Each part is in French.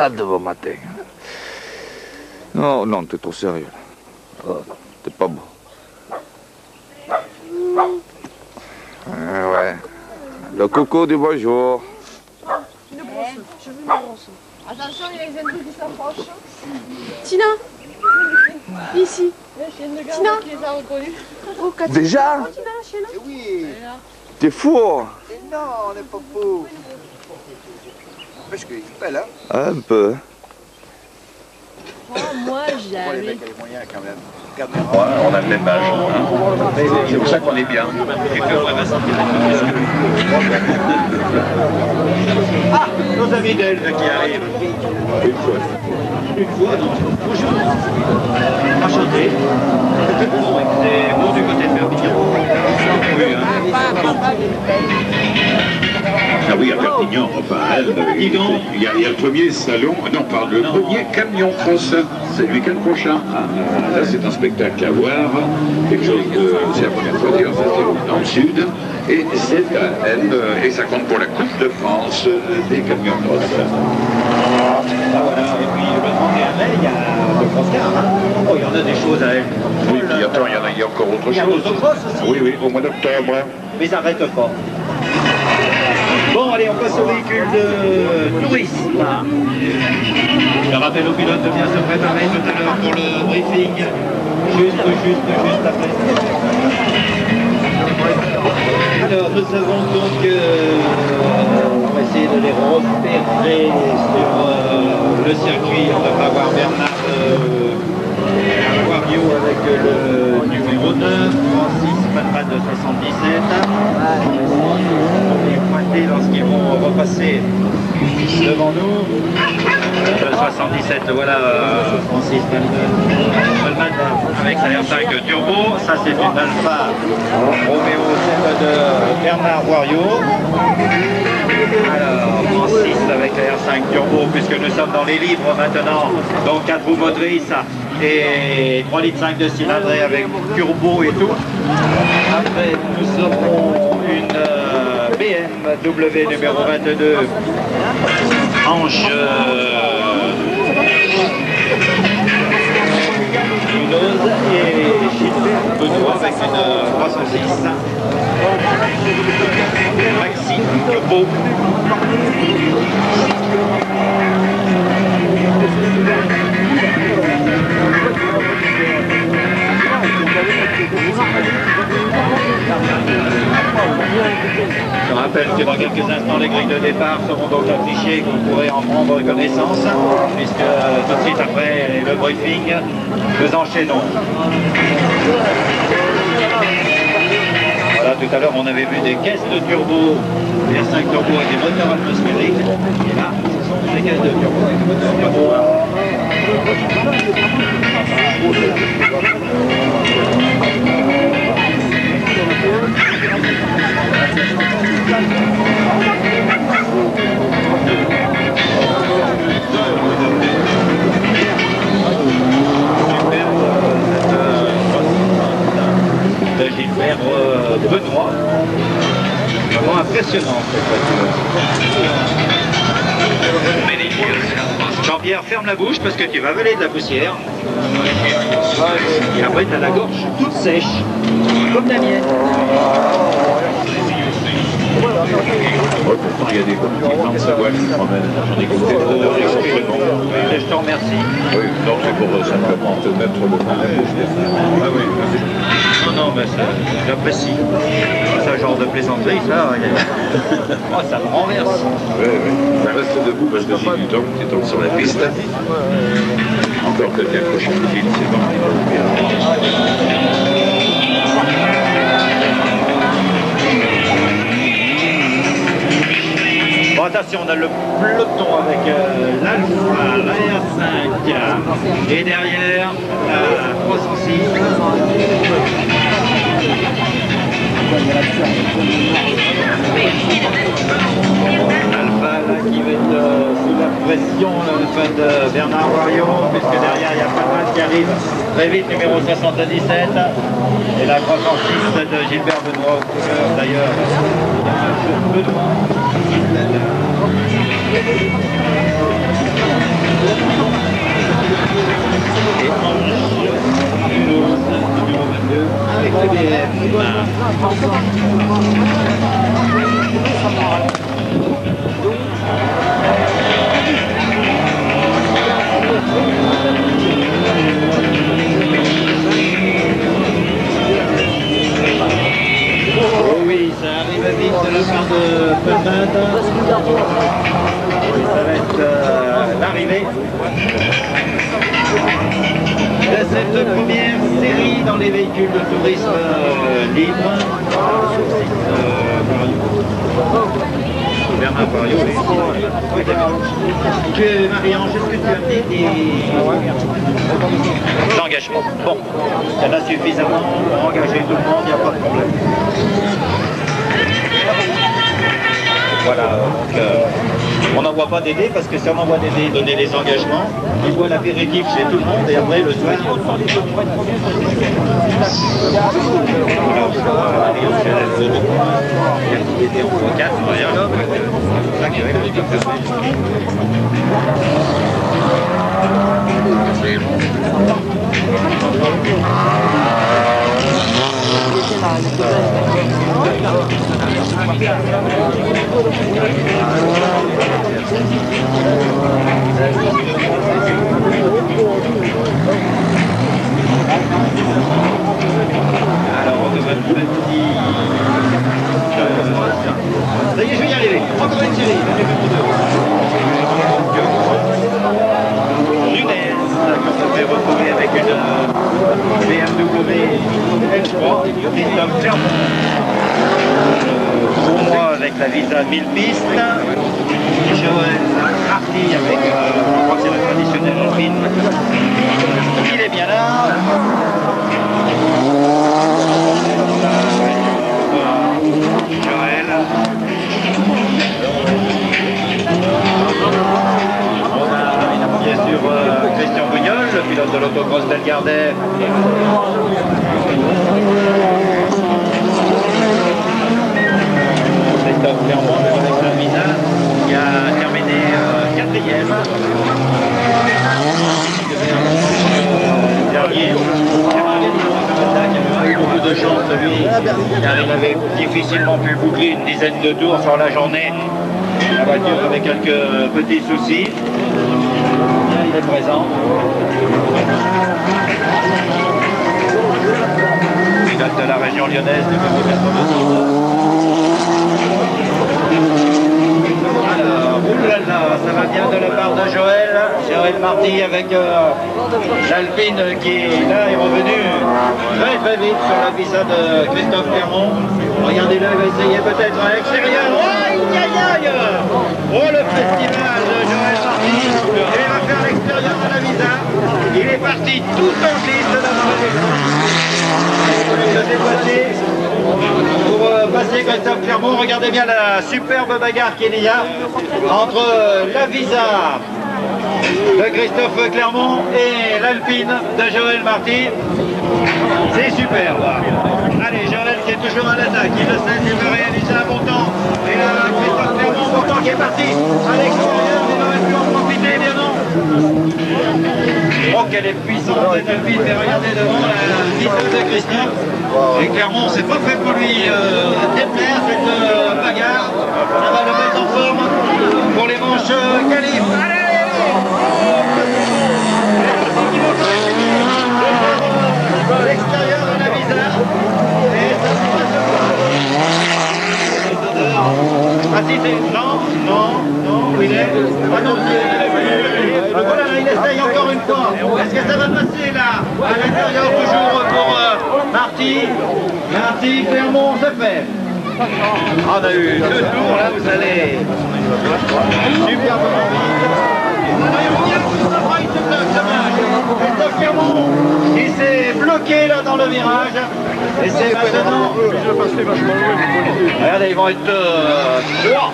demain matin. Non, non, t'es trop sérieux. T'es pas beau. Ouais. Le coco du bonjour. Je veux une brosse. Attention, il y a les ennemis qui s'approchent. Tina, ici. Tina, qui les a reconnus. Oh, Cathy. Déjà? Oh, Tina, la chienne. Oui. T'es fou, hein? Non, on n'est pas fou. Parce qu'il est belle, hein? Un peu. Oh, moi, Oh, les jamais. mecs, les moyens quand même. Ouais, on a le même âge. Hein. C'est pour ça qu'on est bien. Et que on va sentir Ah, nos amis d'Elve qui arrivent. Une fois, non. Bonjour. Enchanté. C'est vous du côté de Perpignan. Oui, hein. Ah oui, à Perpignan, enfin, il y a le premier salon, non, pardon, le premier camion cross, c'est le week-end prochain. Là, c'est un spectacle à voir, quelque chose de, c'est la première fois d'ailleurs, ça se déroule dans le sud, et c'est à Elbe, et ça compte pour la Coupe de France des camions cross. Ah voilà, et puis le 31 mai, il y a le cross-car, hein. Oh, il y en a des choses à Elbe. Oui, puis attends, il y a encore autre chose. Il y a l'autocross aussi. Oui, oui, au mois d'octobre. Mais ils n'arrêtent pas. Bon, allez, on passe au véhicule de tourisme. Je rappelle aux pilotes de bien se préparer tout à l'heure pour le briefing. Juste après. Alors, nous savons donc on va essayer de les repérer sur le circuit. On va voir Bernard Wario avec le numéro 9, Francis Palman de 77. On est pointé lorsqu'ils vont repasser devant nous. Le 77, voilà Francis Palman avec sa R5 Turbo. Ça c'est une Alpha Romeo 7 de Bernard Wario. Alors, Francis avec la R5 Turbo, puisque nous sommes dans les livres maintenant, donc 4 roues motrices et 3,5 litres de cylindrée avec turbo et tout. Après, nous aurons une BMW numéro 22, Ange Luneuse et Gilbert Benoît avec une 306. Maxi Turbo. Je rappelle que dans quelques instants, les grilles de départ seront donc affichées et que vous pourrez en prendre connaissance, puisque tout de suite après le briefing, nous enchaînons. Voilà, tout à l'heure, on avait vu des caisses de turbo, des R5 turbo avec des moteurs atmosphériques. Et là, ce sont des caisses de turbo avec des moteurs turbo. De Gilbert Benoît. Vraiment impressionnant cette voiture. Jean-Pierre, ferme la bouche parce que tu vas avaler de la poussière. Et après, tu as la gorge toute sèche, comme la mienne. Pourtant, il y a des gens de Savoie qui se promènent. J'en ai goûté tout à l'heure extrêmement. Je t'en remercie. Oui, donc c'est pour simplement te mettre le pain à la bouche. Ah oui. Non, non, mais j'apprécie. Ce genre de plaisanterie, ça, oh, ça me renverse. Oui, oui. Reste debout parce que j'ai du temps, tu tombes sur la piste. Encore que bien accroché le fil, c'est bon. Bon, attention, on a le peloton avec l'Alpha, la R5 et derrière la 306. L'Alpha là qui va être sous la pression, l'Alpha de Bernard Wario, puisque derrière il y a Palman qui arrive très vite, numéro 77, et la 306 de Gilbert Benoît, d'ailleurs. Benoît. Oui, ça arrive vite de la part de Pelmat. Ça va être l'arrivée de cette première série dans les véhicules de tourisme libre. Bernard Fario. Marie-Ange, est-ce que tu as amené des engagements? Bon, il y en a suffisamment pour engager tout le monde, il n'y a pas de problème. Voilà, donc, on n'envoie pas des dés parce que si on envoie des dés, donner les engagements, ils voient l'apéritif chez tout le monde et après le soir. Alors, on devrait petit... Ça y est, je vais y arriver. Encore une série. Runès, qu'on s'est retrouvé avec une BMW L3, Christophe Clermont. Pour moi, avec la Visa 1000 pistes. Joël Marty avec, je crois que c'est la traditionnelle Alpine. Il est bien là. Joël. On a bien sûr Christian Bougnol, le pilote de l'autocross d'Elgardais. Christophe Clermont avec la Visa qui a terminé 4e. Dernier. Il a eu beaucoup de chance, lui, car il avait difficilement pu boucler une dizaine de tours sur la journée. La voiture avait quelques petits soucis. Il est présent. Pilote de la région lyonnaise, numéro 86. Alors, oulala, ça va bien de la part de Joël Marty avec l'Alpine qui là est revenu très vite sur la Visa de Christophe Clermont. Regardez-le, il va essayer peut-être à l'extérieur. Aïe aïe aïe! Oh, le festival de Joël Marty. Il va faire l'extérieur de la Visa. Il est parti tout en glisse devant le déplacer pour passer Christophe Clermont. Regardez bien la superbe bagarre qu'il y a entre la Visa de Christophe Clermont et l'Alpine de Joël Marty. C'est superbe. Allez, Joël qui est toujours à l'attaque, il le sait, il veut réaliser un bon temps. Et là, Christophe Clermont, bon temps qui est parti à l'extérieur, il aurait pu en profiter, mais non. Oh, quelle est puissante cette Alpine, mais regardez devant la vitesse de Christophe. Et Clermont, c'est pas fait pour lui déplaire cette bagarre. Ça va le mettre en forme pour les manches qualif. Allez! L'extérieur de la Visa. Et ça se passe. Ah si c'est... Non, où il est? Ah non, voilà, il essaye encore une fois. Est-ce que ça va passer là? À l'intérieur toujours pour Marty, Clermont, c'est fait. On a eu 2 tours, là vous allez superbement vite. Christophe Clermont, il s'est bloqué là dans le virage. Et c'est maintenant... Regardez, ils vont être 3.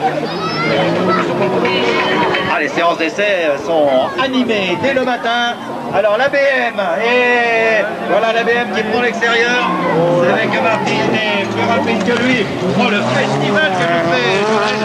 Ah, les séances d'essai sont animées dès le matin. Alors la BM, et voilà la BM qui prend l'extérieur. C'est vrai que Marty est plus rapide que lui. Oh, le festival que nous fait Joël.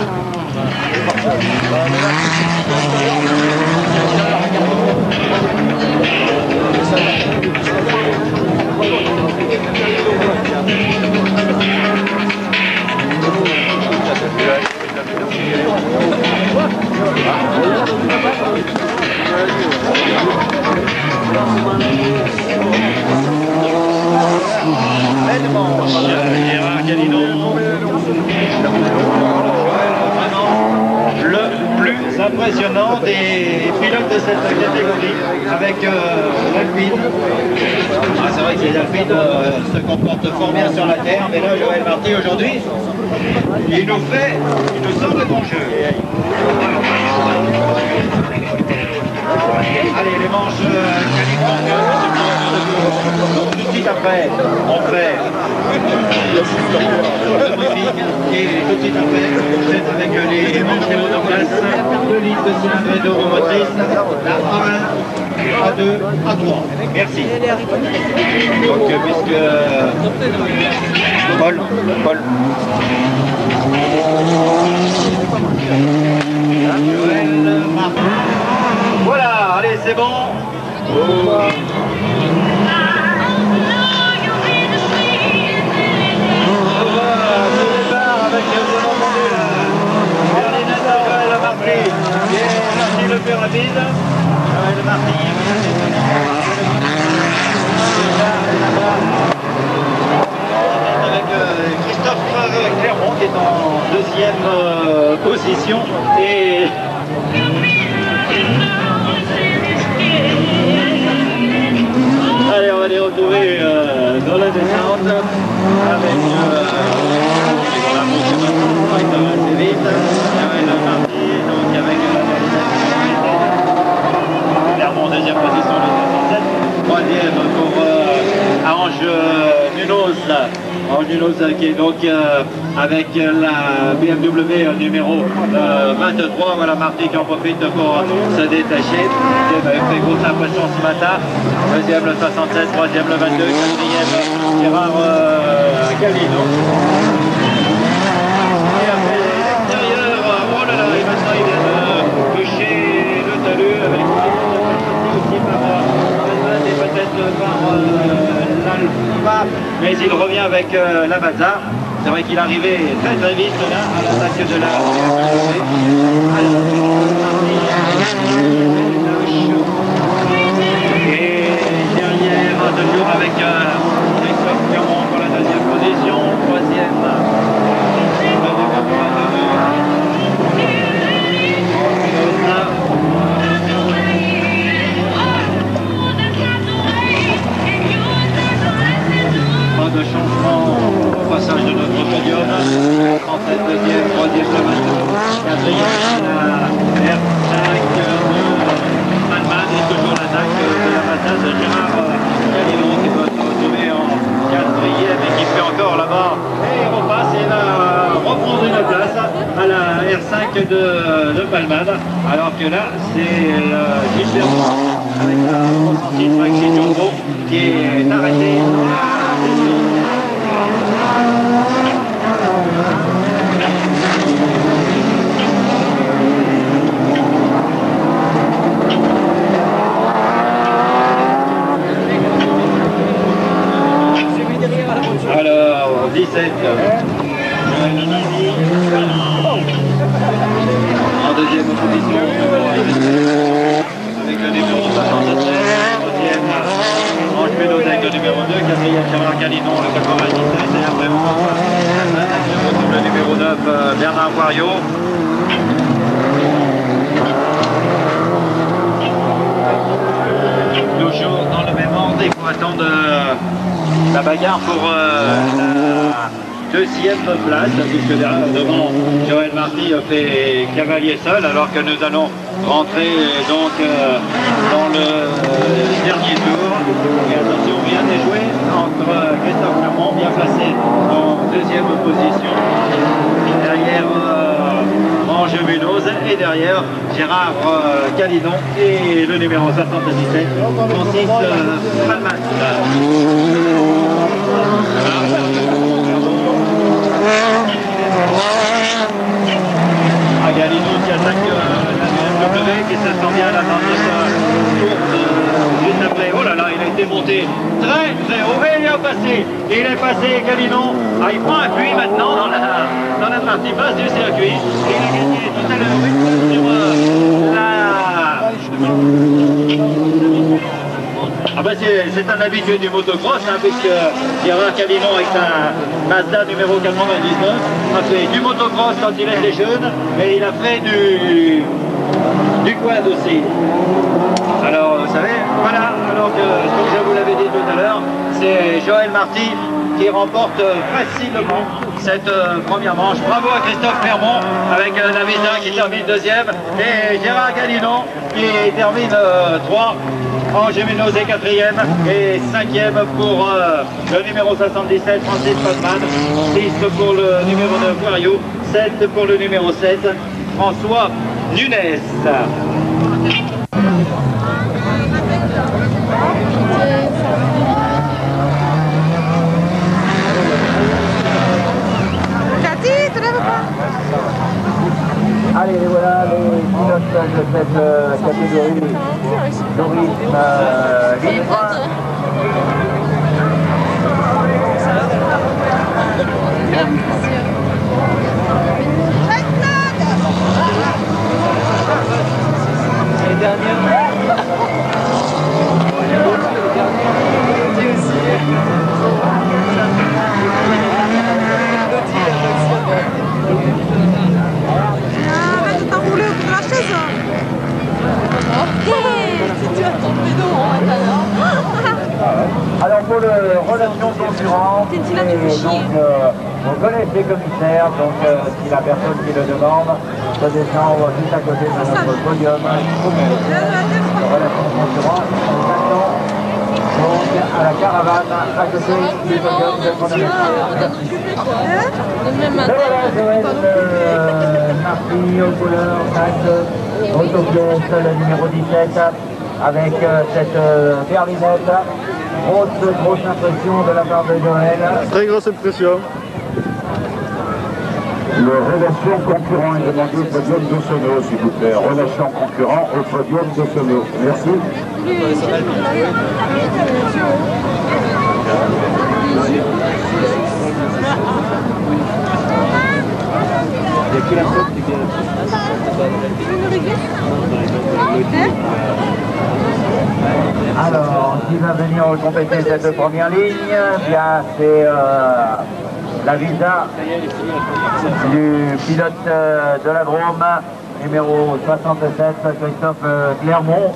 impressionnant des pilotes de cette catégorie avec l'Alpine. Ah, c'est vrai que les Alpines se comportent fort bien sur la terre, mais là Joël Marty aujourd'hui, il nous sort le bon jeu. Allez, les manches donc tout de suite après, on fait le briefing et tout de suite après, on enchaîne avec les manches des monoplaces, 2 litres de cylindrée d'euromotrice, la A1, A2, A3. Merci. Donc, puisque Paul. Joël Marty. Voilà, allez, c'est bon. Joël Marty, qui est sorti le plus rapide. Joël Marty, avec Christophe Clermont qui est en deuxième position et allez, on va les retrouver dans la descente avec la montée maintenant, ça va assez vite. Joël Marty, donc avec Clermont, deuxième position, le 207. Troisième pour Ange Munoz. Ange Munoz qui est donc avec la BMW numéro 23. Voilà Marty qui en profite pour se détacher. Il avait fait grosse impression ce matin. Deuxième le 67, troisième le 22, quatrième Gérard Galino. Et après l'extérieur, oh là là, et maintenant il vient de toucher le talus avec aussi par Alman et peut-être par l'Alpha, mais il revient avec la Mazda. C'est vrai qu'il arrivait très très vite là à l'attaque de la et derrière toujours avec Christophe Clermont pour la deuxième position, troisième. Pas de changement au passage de notre podium. 37, deuxième, troisième, le 22, quatrième, la R5 de Alman et toujours l'attaque de la Mazda de Gérard Galino qui va se retrouver en quatrième et qui fait encore là-bas. Et il repasse et va reprendre une place à la R5 de Palmade. Alors que là, c'est Gilbert avec la ressentie de Maxi Jumbo qui est arrêté. Alors, 17. En deuxième position, avec le numéro 77. Troisième, Ange Munoz avec le numéro 2. Quatrième, Gérard Galino, le 97. Et après, le numéro 9, Bernard Wario. Toujours dans le même ordre, il faut attendre la bagarre pour la deuxième place, puisque devant Joël Marty fait cavalier seul, alors que nous allons rentrer donc dans le dernier tour. Et attention, rien n'est joué entre Christophe Clermont, bien placé en deuxième position, derrière Ange Munoz et derrière Gérard Galino et le numéro 77, Francis Palman. Galino qui attaque la BMW, qui se sent bien à la fin de sa course juste après. Oh là là, il a été monté très très haut et il est passé. Il est passé Galino. Ah, il prend un puits maintenant dans la partie basse du circuit. Et il a gagné tout à l'heure sur la... Ah bah c'est un habitué du motocross, hein, puisque Gérard Galino avec sa Mazda numéro 99 a fait du motocross quand il était jeune, mais il a fait quad aussi. Alors, vous savez, voilà, alors que, comme je vous l'avais dit tout à l'heure, c'est Joël Marty qui remporte facilement cette première manche. Bravo à Christophe Clermont avec la Visa qui termine deuxième et Gérard Galinon qui termine 3. Angers Ménosé 4e et 5e pour le numéro 77 Francis Pazman, 6 pour le numéro 9 Wario, 7 pour le numéro 7 François Nunes. Allez, les voilà les pilotes de cette catégorie tourisme libre. Les derniers. Arrête de t'enrouler au bout de la chaise. Tu vas tomber d'eau tout à l'heure. Alors pour le relation concurrente, on connaît les commissaires, donc si la personne qui le demande se descend juste à côté de notre podium, relation concurrente, donc à la caravane à côté du podium de chronomètre. Voilà, Joël Marty aux couleurs, autopièce, le numéro 17, avec cette berlinette. Grosse impression de la part de Joël. Très grosse impression. Le relation concurrent est demandé au podium de Sono, s'il vous plaît. Relation concurrent au podium de Sono. Merci. Alors, qui va venir compléter cette première ligne? Bien, c'est la Visa du pilote de la Drôme, numéro 67, Christophe Clermont,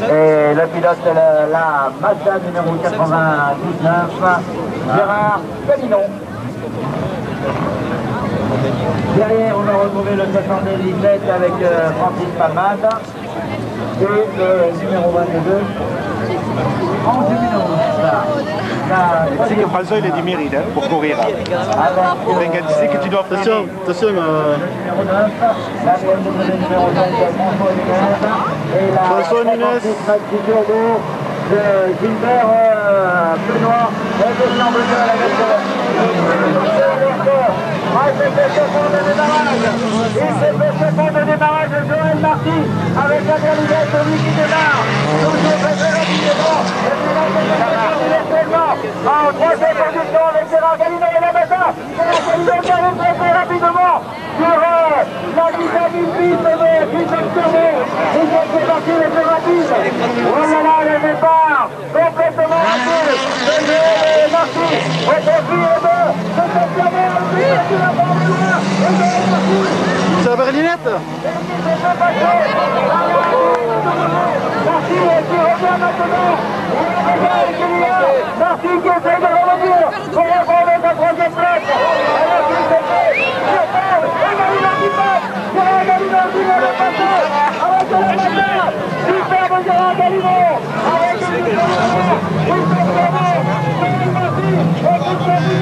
et le pilote de la Mazda numéro 99, Gérard Galinon. Derrière, on a retrouvé le 77 avec Francis Palmade et le numéro 22, Angers Ménosé. C'est que François il a du mérite hein, pour courir. Regarde, tu sais que tu dois faire. Attention, attention. Numéro 9, la BMW numéro 5, François Nunes. Et la 56 turbo de Gilbert Benoît. Et de Jean-Benoît à la gauche. Il s'est fait de démarrage. Il s'est fait de démarrage de Joël Marty avec la berlinette, celui qui démarre. Toujours très rapidement. Et puis là, en troisième position avec Gérard Galinon et la Mazda. Gérard Galinon qui arrive très rapidement sur la Visa d'une piste de Christophe Clermont. Et c'est parti le plus rapide. Voilà le départ complètement raté de Joël Marty. Au profit de Christophe Clermont. C'est la berlinette. Marty qui revient maintenant. Marty qui essaie de revenir pour reprendre sa troisième place. Alors qu'il s'est fait, il parle, et Galinon qui passe. Gérard Galinon qui vient de passer avec la Mazda. Superbe Gérard Galinon avec le numéro 1, Christophe Clermont, Joël Marty et Christophe Clermont.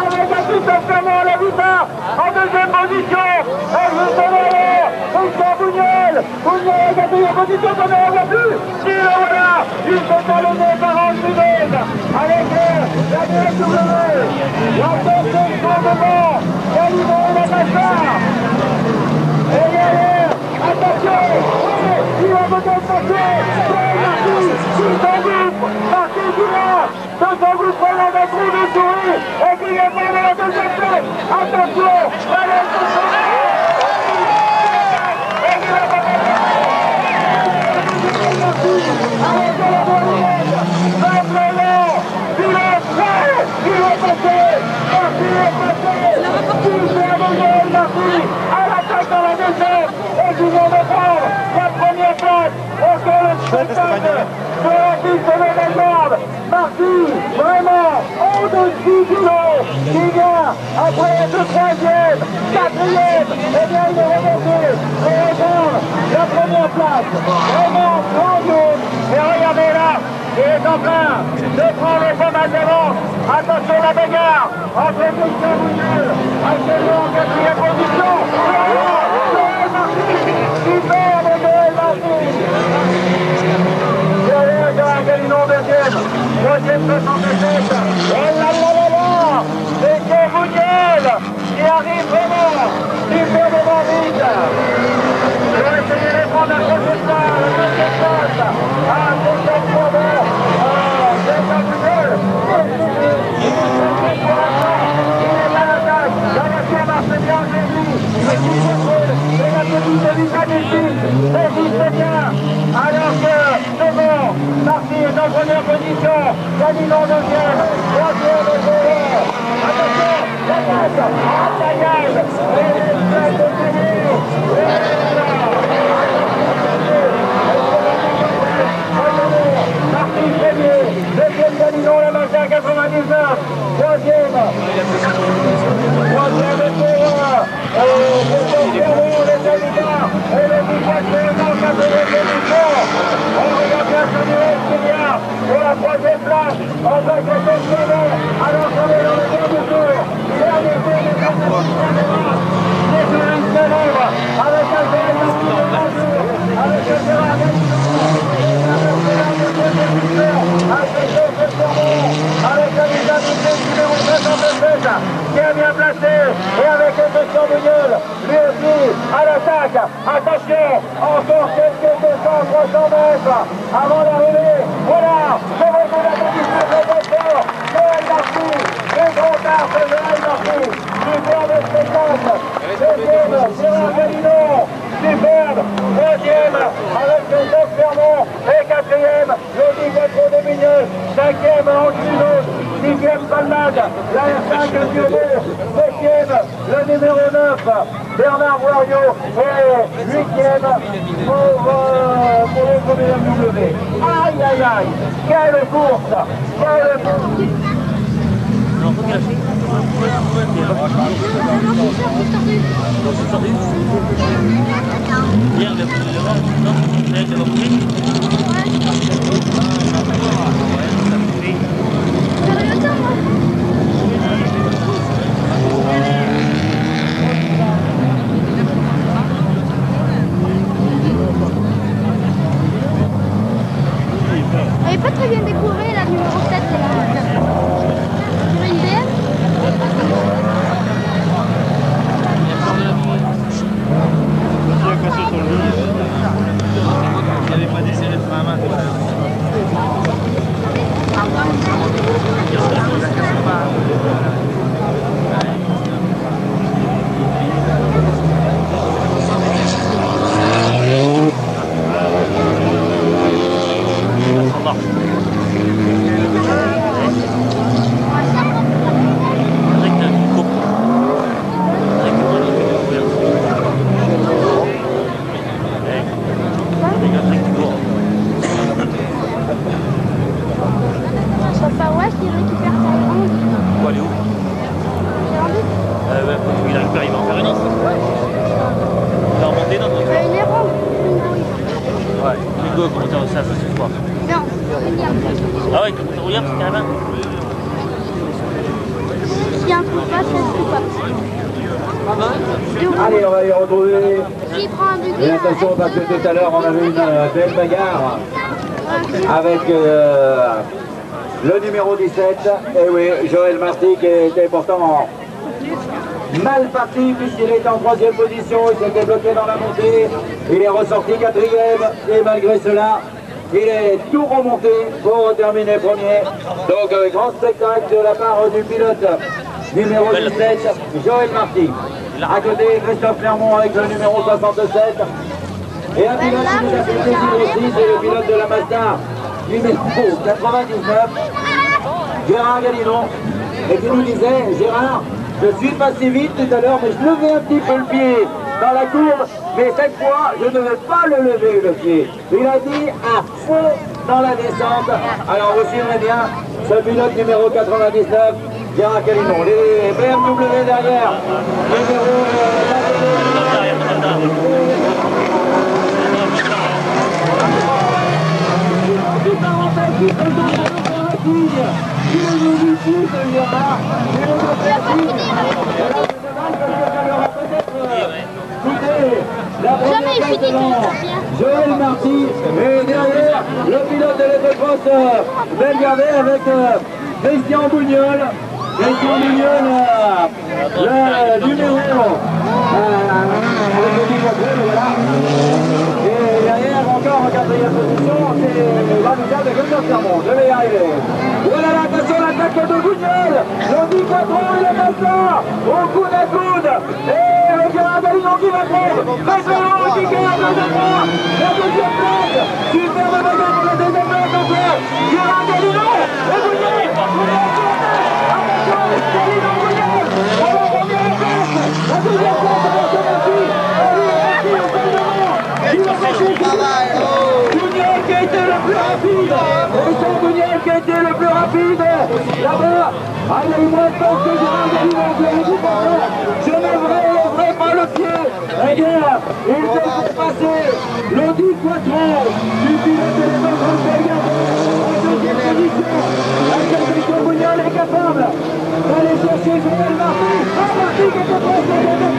Avec un Christophe Clermont à la Visa en deuxième position. Et juste derrière, Christophe Bougnol. Bougnol en quatrième position, qu'on ne voit plus. Si le voilà, il s'est talonné par Angers avec la BMW. La deuxième tournement, Galinon et la Mazda. Et derrière, attention, il va peut-être passer. Marty, il s'engouffre. Marty qui va de s'engouffre dans un trou de souris. Et qui vient pas de la deuxième place. Attention, allez, avec la berlinette, pilote Adelante, Espagnol. Sur la piste de la garde, Marty, vraiment, au-dessus du lot, qui vient après être troisième, quatrième, et bien il est remonté pour reprendre la première place. Vraiment grandiose. Et regardez là, il est en train de prendre pas mal d'avance. Attention la bagarre entre Christian Bougnol, actuellement en quatrième position. Joël Marty, super de Joël Marty. Derrière, Gérard Galinon, deuxième. Troisième, 77. Et là, c'est Christian Bougnol qui arrive vraiment superbement vite. Je vais essayer de prendre la prochaine place, la deuxième place. Ah, c'est ça, c'est bon. Christian Bougnol. Il est à l'attaque. La voiture marche bien, j'ai vu. Et la petite de Vitanesi résiste bien. Alors que devant, Marty est en première position. Galinon deuxième. Troisième et Joël. Attention, la passe. Ah, la gagne. Et les de Téné. Marty premier. Deuxième Galinon, la marche à 99. Troisième. Troisième et Joël. Et le Vitanesi en quatrième position. On regarde bien Samuel qui vient pour la troisième place. En tant que deuxième. Alors qu'on est dans le dernier tour. Dernier tour des Galinon. Les touristes se livrent avec un Joël Marty de Bonjour. Avec un Gérard Galinon. Avec un Vitanesi numéro 77 qui est bien placé et avec un Christian Bougnol lui aussi à l'attaque. Attention, encore quelques 200-300 mètres avant d'arriver. Voilà, je remets la position de votre Joël Marty, le grand art de Joël Marty, superbe spectacle. Deuxième, Gérard Galinon, superbe. Troisième, avec Christophe Clermont. Et quatrième, le 17 de Migneux. Cinquième, Ange. Sixième, Palmade. La R5 Diogo. Septième, le numéro 9, Bernard Voiriot. Et huitième, pour le BMW. Aïe, aïe, aïe. Quelle course. Quelle course. Elle n'est pas très bien décorée, la numéro 7, là. C'est une BM. Il n'y avait pas d'essai de ma main. Ah ouais, comment tu regardes, c'est carrément. S'il y a un coup de passe, ça se coupe pas. Allez, on va y retrouver. S'il prend un buggy, Et attention, parce que tout à l'heure, on avait une belle bagarre avec le numéro 17. Et oui, Joël Marty qui était pourtant mal parti puisqu'il était en troisième position. Il s'était bloqué dans la montée. Il est ressorti quatrième. Et malgré cela, il est tout remonté pour terminer premier. Donc, grand spectacle de la part du pilote numéro 17, Joël Marty. À côté, Christophe Clermont avec le numéro 67. Et un pilote qui nous a fait plaisir aussi, c'est le pilote de la Mazda numéro 99, Gérard Galinon. Et qui nous disait, Gérard, je suis passé vite tout à l'heure, mais je levais un petit peu le pied dans la courbe, mais cette fois, je ne vais pas le lever le pied. Il a dit à fond dans la descente. Alors vous suivrez bien ce pilote numéro 99, Gérard Calinon. Les BMW derrière, numéro Jamais il finit comme ça. Joël Marty et derrière le pilote de l'Ecotross Belgardé avec Christian Bougnol. Christian Bougnol, le numéro avec le contrôle, voilà. Et derrière encore en quatrième position, c'est l'amical de Christophe Clermont. Je vais y arriver. Voilà l'attention, l'attaque de Bougnol. L'Audi Quattro, il est comme ça, au coude à coude. Et Gérard Calinon qui va prendre. Récemment, qui garde le droit. La deuxième place. Superbe bagarre pour la deuxième place encore. Gérard Calinon. Et Bougnol. Attention, Calinon Bougnol. On va revenir la place. La deuxième place avec Thomasy. Allez, au sol devant. Il va passer Bougnol qui a été le plus rapide. Et c'est Bougnol qui a été le plus rapide. Là-bas. Ah, il y a eu moins de temps que Gérard Calinon. Je l'ai dit par là. Je n'aimerais pas le pied. Regarde, il fait passer l'Audi Quattro du pilote de l'Ecotross Belgardé en deuxième position. Christian Bougnol est capable d'aller chercher Joël Marty. Marty qui était passé avec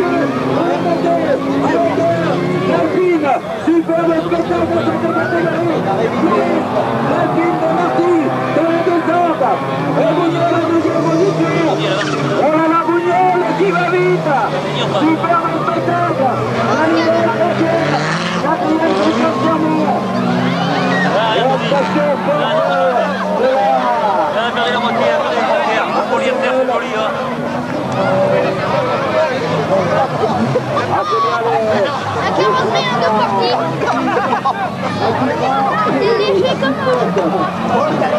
l'Alpine. Superbe spectacle dans cette catégorie. L'Alpine de Marty dans la descente. Et Bougnol en deuxième position. Oh là là, Bougnol qui va vite. Superbe spectacle. La nouvelle quatrième. Quatrième Christophe Clermont. Attention, La carrosserie en deux parties. Il est léger comme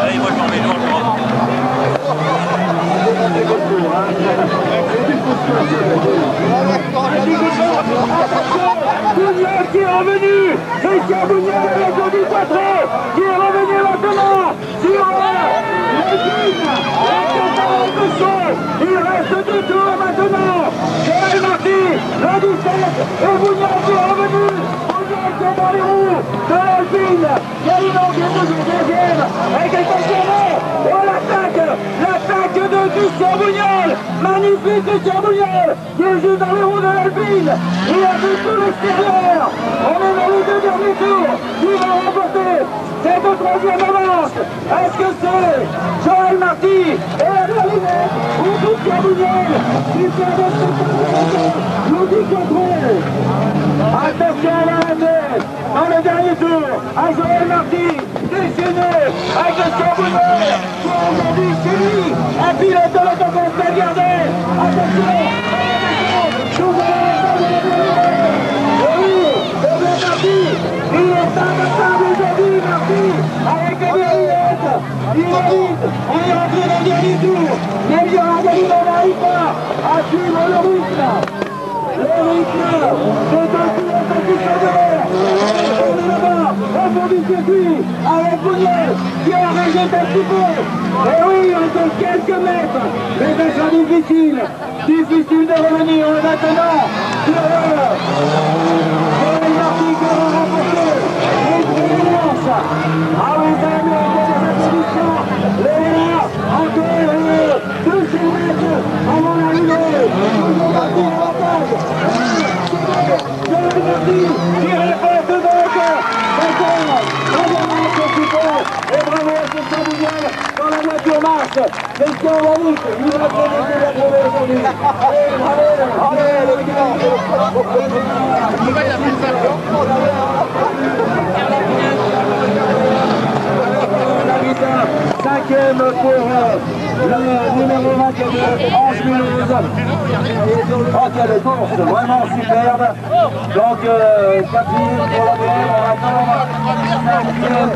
Allez, moi je m'en vais, Bougnol qui est revenu. Christian Bougnol avec l'Audi Quattro qui est revenu maintenant sur l'Alpine. Il reste 2 tours maintenant. Joël Marty, le 17 et Bougnol qui est revenu. Bougnol qui est dans les roues de l'Alpine. Calinon qui est deuxième et Christophe Clermont. Oh l'attaque de Christian Bougnol. Magnifique Christian Bougnol qui est juste dans les roues de l'Alpine. Il a vu tout l'extérieur. On est dans les 2 derniers tours. Qui va remporter cette troisième avance? Est-ce que c'est Joël Marty et Adrien ou Christian Bougnol? L'Audi Quattro. Attention à l'arrêter dans le dernier tour à Joël Marty, déchaîné à Christian Bougnol, qui est aujourd'hui chez lui, un pilote de l'Ecotross Belgardé. Attention, il est imbattable aujourd'hui, Marty, avec les berlinettes. Il est vite, on est rentré dans le dernier tour, mais Gérard Calinon n'arrive pas à suivre le rythme. Le rythme de deux pilotes qui sont devant. On est là-bas, au fond du circuit, avec Bougnol qui en rejette un petit peu. Et oui, encore quelques mètres, mais ça sera difficile de revenir maintenant sur Joël Marty qui aura remporté les présences. Ah oui, ça a mis en place cette position. Léa, encore 200 mètres avant l'arrivée. Toujours Marty en avantage. Joël Marty qui remporte donc et bravo à Christian Bougnol dans la voiture marche. Christian va vite, il va présenter la première aujourd'hui. Allez, le cinquième pour le numéro 22, Ange Mulhouse. Oh, quelle course, vraiment superbe. Donc, quatrième pour la BM, on attend. Cinquième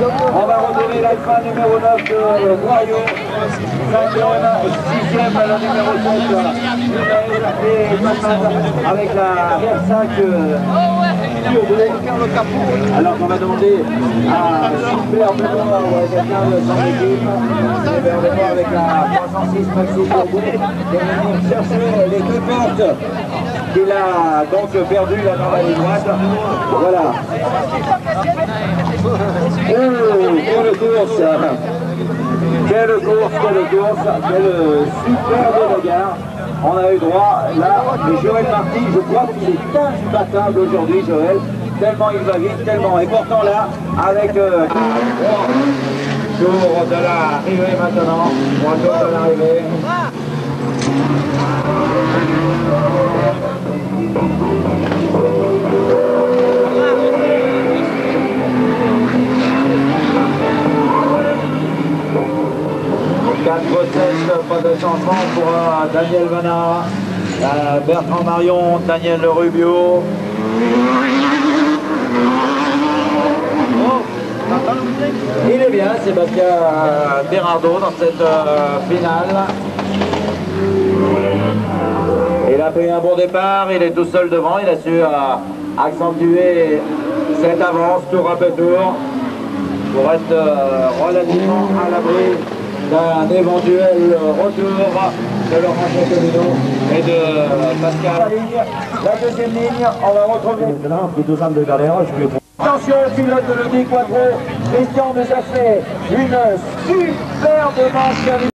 On va redonner l'alpha numéro 9 de Noyau, 5e, 6e le numéro 7 et Passade avec la R5 Turbo. Alors qu'on va demander à Super Benoît ou à quelqu'un de son équipe, Super Benoît avec la 306 Maxi Turbo, de venir chercher les deux portes qu'il a donc perdu là dans la ligne droite. Voilà. Quelle course! Quelle course, quelle superbe bagarre! On a eu droit là, mais Joël Marty, je crois qu'il est imbattable aujourd'hui, Joël, tellement il va vite, tellement. Et pourtant là, avec tour de l'arrivée maintenant, tour de l'arrivée. Pas de changement pour Daniel Vanat, Bertrand Marion, Daniel Le Rubio. Il est bien, Sébastien Berardo dans cette finale. Il a pris un bon départ, il est tout seul devant, il a su accentuer cette avance tour après tour pour être relativement à l'abri d'un éventuel retour de Laurent Châtelineau et de Pascal. La deuxième ligne, on va retrouver. Maintenant, après 2 ans de galère, je peux... Attention, pilote de l'Audi Quattro, Christian nous a fait une superbe manche.